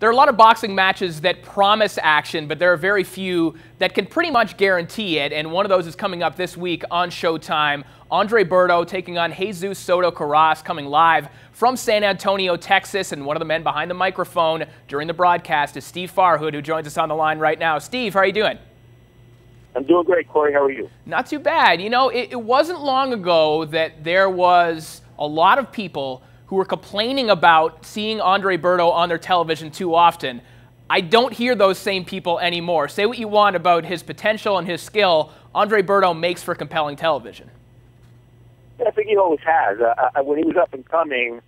There are a lot of boxing matches that promise action, but there are very few that can pretty much guarantee it, and one of those is coming up this week on Showtime. Andre Berto taking on Jesus Soto Karass, coming live from San Antonio, Texas, and one of the men behind the microphone during the broadcast is Steve Farhood, who joins us on the line right now. Steve, how are you doing? I'm doing great, Corey. How are you? Not too bad. You know, it wasn't long ago that there was a lot of people who were complaining about seeing Andre Berto on their television too often. I don't hear those same people anymore. Say what you want about his potential and his skill, Andre Berto makes for compelling television. Yeah, I think he always has. When he was up and coming,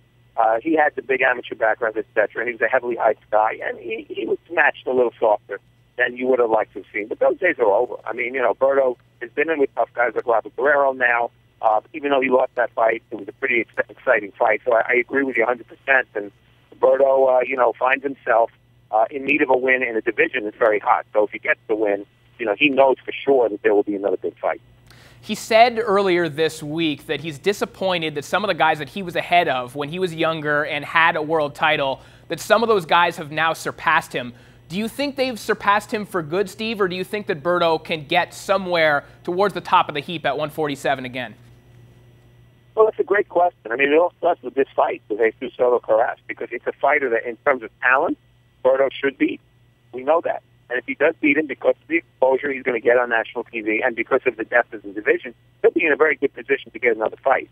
he had the big amateur background, etc., and he was a heavily hyped guy, and he was matched a little softer than you would have liked to have seen. But those days are over. I mean, you know, Berto has been in with tough guys like Robert Guerrero now. Even though he lost that fight, it was a pretty exciting fight. So I agree with you 100%. And Berto, you know, finds himself in need of a win in a division that's very hot. So if he gets the win, you know, he knows for sure that there will be another big fight. He said earlier this week that he's disappointed that some of the guys that he was ahead of when he was younger and had a world title, that some of those guys have now surpassed him. Do you think they've surpassed him for good, Steve, or do you think that Berto can get somewhere towards the top of the heap at 147 again? Well, that's a great question. I mean, it all starts with this fight with Jesus Soto Karass, because it's a fighter that, in terms of talent, Berto should beat. We know that. And if he does beat him, because of the exposure he's going to get on national TV and because of the depth of the division, he'll be in a very good position to get another fight.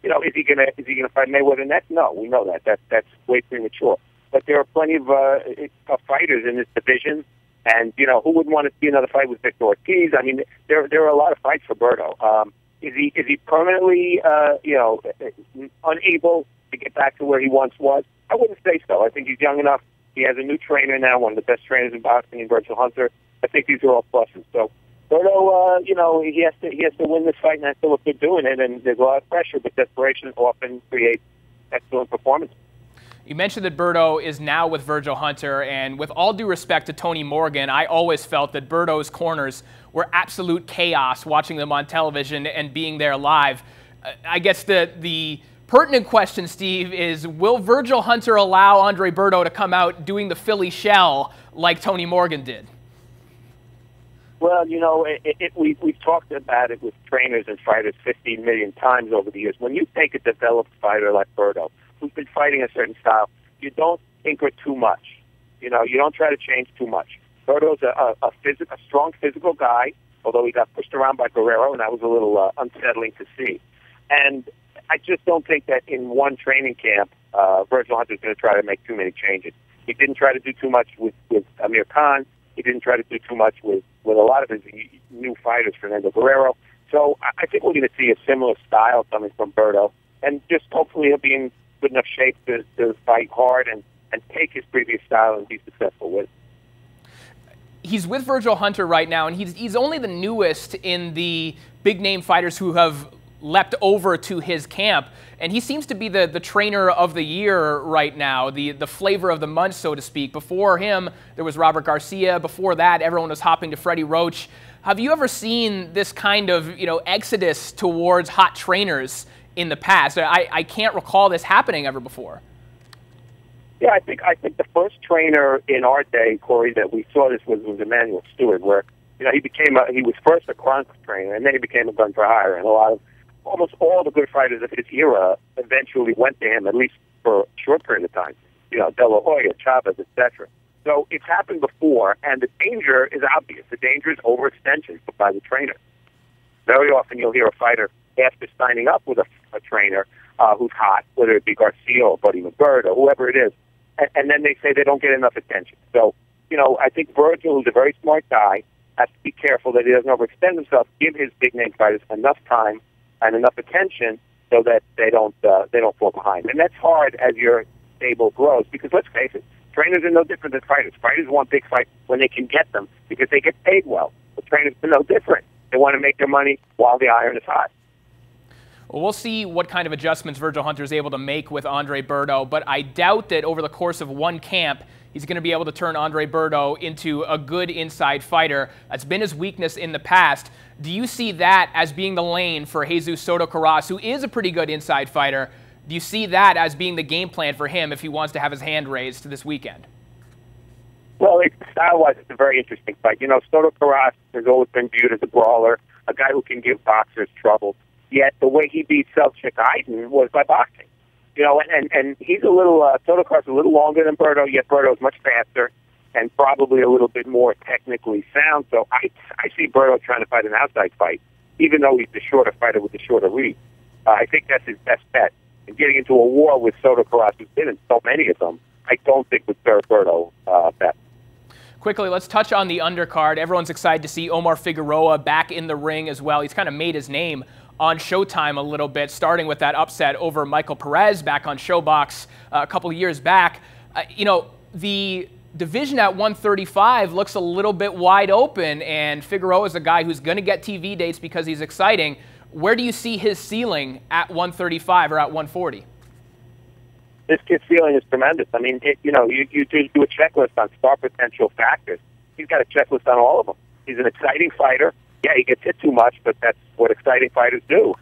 You know, is he going to fight Mayweather next? No, we know that. That's way premature. But there are plenty of fighters in this division, and you know, who wouldn't want to see another fight with Victor Ortiz? I mean, there are a lot of fights for Berto. Is he permanently, you know, unable to get back to where he once was? I wouldn't say so. I think he's young enough. He has a new trainer now, one of the best trainers in boxing, in Berto-Jesus. I think these are all pluses. So Berto, you know, he has to win this fight, and that's what they're doing it. And there's a lot of pressure, but desperation often creates excellent performance. You mentioned that Berto is now with Virgil Hunter, and with all due respect to Tony Morgan, I always felt that Berto's corners were absolute chaos watching them on television and being there live. I guess the pertinent question, Steve, is will Virgil Hunter allow Andre Berto to come out doing the Philly shell like Tony Morgan did? Well, you know, we've talked about it with trainers and fighters 15 million times over the years. When you take a developed fighter like Berto, who's been fighting a certain style, you don't tinker too much. You know, you don't try to change too much. Berto's a strong physical guy, although he got pushed around by Guerrero, and that was a little unsettling to see. And I just don't think that in one training camp, Virgil Hunter's going to try to make too many changes. He didn't try to do too much with Amir Khan. He didn't try to do too much with a lot of his new fighters, Fernando Guerrero. So I think we're going to see a similar style coming from Berto, and just hopefully he'll be in good enough shape to fight hard and take his previous style and be successful with it. He's with Virgil Hunter right now, and he's only the newest in the big-name fighters who have leapt over to his camp, and he seems to be the trainer of the year right now, the flavor of the month, so to speak. Before him, there was Robert Garcia. Before that, everyone was hopping to Freddie Roach. Have you ever seen this kind of, you know, exodus towards hot trainers in the past? I can't recall this happening ever before. Yeah, I think the first trainer in our day, Corey, that we saw this was Emmanuel Stewart, where, you know, he was first a Kronk trainer, and then he became a gun for hire, and almost all the good fighters of his era eventually went to him, at least for a short period of time. You know, De La Hoya, Chavez, etc. So it's happened before, and the danger is obvious. The danger is overextension by the trainer. Very often you'll hear a fighter, after signing up with a trainer who's hot, whether it be Garcia or Buddy McBird or whoever it is, and then they say they don't get enough attention. So, you know, I think Virgil, who's a very smart guy, has to be careful that he doesn't overextend himself, give his big-name fighters enough time and enough attention so that they don't fall behind. And that's hard as your stable grows, because let's face it, trainers are no different than fighters. Fighters want big fights when they can get them because they get paid well. But trainers are no different. They want to make their money while the iron is hot. Well, we'll see what kind of adjustments Virgil Hunter is able to make with Andre Berto, but I doubt that over the course of one camp, he's going to be able to turn Andre Berto into a good inside fighter. That's been his weakness in the past. Do you see that as being the lane for Jesus Soto Karass, who is a pretty good inside fighter? Do you see that as being the game plan for him if he wants to have his hand raised this weekend? Well, style-wise, it's a very interesting fight. You know, Soto Karass has always been viewed as a brawler, a guy who can give boxers trouble. Yet the way he beat Selçuk Aydin was by boxing. You know, and he's a little, Soto Karass is a little longer than Berto, yet Berto's much faster and probably a little bit more technically sound. So I see Berto trying to fight an outside fight, even though he's the shorter fighter with the shorter reach. I think that's his best bet. And getting into a war with Soto Karass, who's been in so many of them, I don't think would serve Berto best. Quickly, let's touch on the undercard. Everyone's excited to see Omar Figueroa back in the ring as well. He's kind of made his name on Showtime a little bit, starting with that upset over Michael Perez back on Showbox a couple of years back. You know, the division at 135 looks a little bit wide open, and Figueroa is a guy who's going to get TV dates because he's exciting. Where do you see his ceiling at 135 or at 140? This kid's ceiling is tremendous. I mean, you do a checklist on star potential factors. He's got a checklist on all of them. He's an exciting fighter. Yeah, he gets hit too much, but that's what exciting fighters do.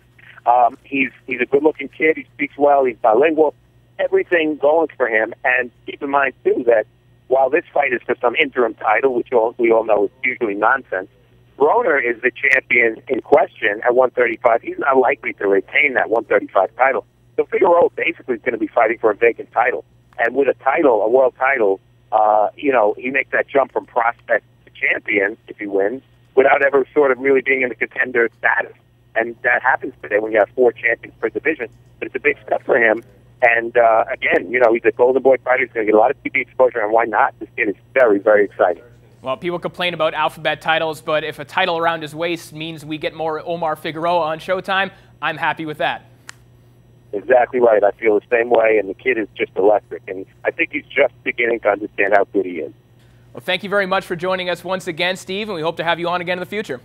He's a good-looking kid. He speaks well. He's bilingual. Everything going for him. And keep in mind, too, that while this fight is for some interim title, which we all know is usually nonsense, Broner is the champion in question at 135. He's not likely to retain that 135 title. So Figueroa basically is going to be fighting for a vacant title. And with a title, a world title, you know, he makes that jump from prospect to champion if he wins without ever sort of really being in the contender status. And that happens today when you have 4 champions per division. But it's a big step for him. And, again, you know, he's a golden boy fighter. He's going to get a lot of TV exposure, and why not? This kid is very, very exciting. Well, people complain about alphabet titles, but if a title around his waist means we get more Omar Figueroa on Showtime, I'm happy with that. Exactly right. I feel the same way, and the kid is just electric. And I think he's just beginning to understand how good he is. Well, thank you very much for joining us once again, Steve, and we hope to have you on again in the future.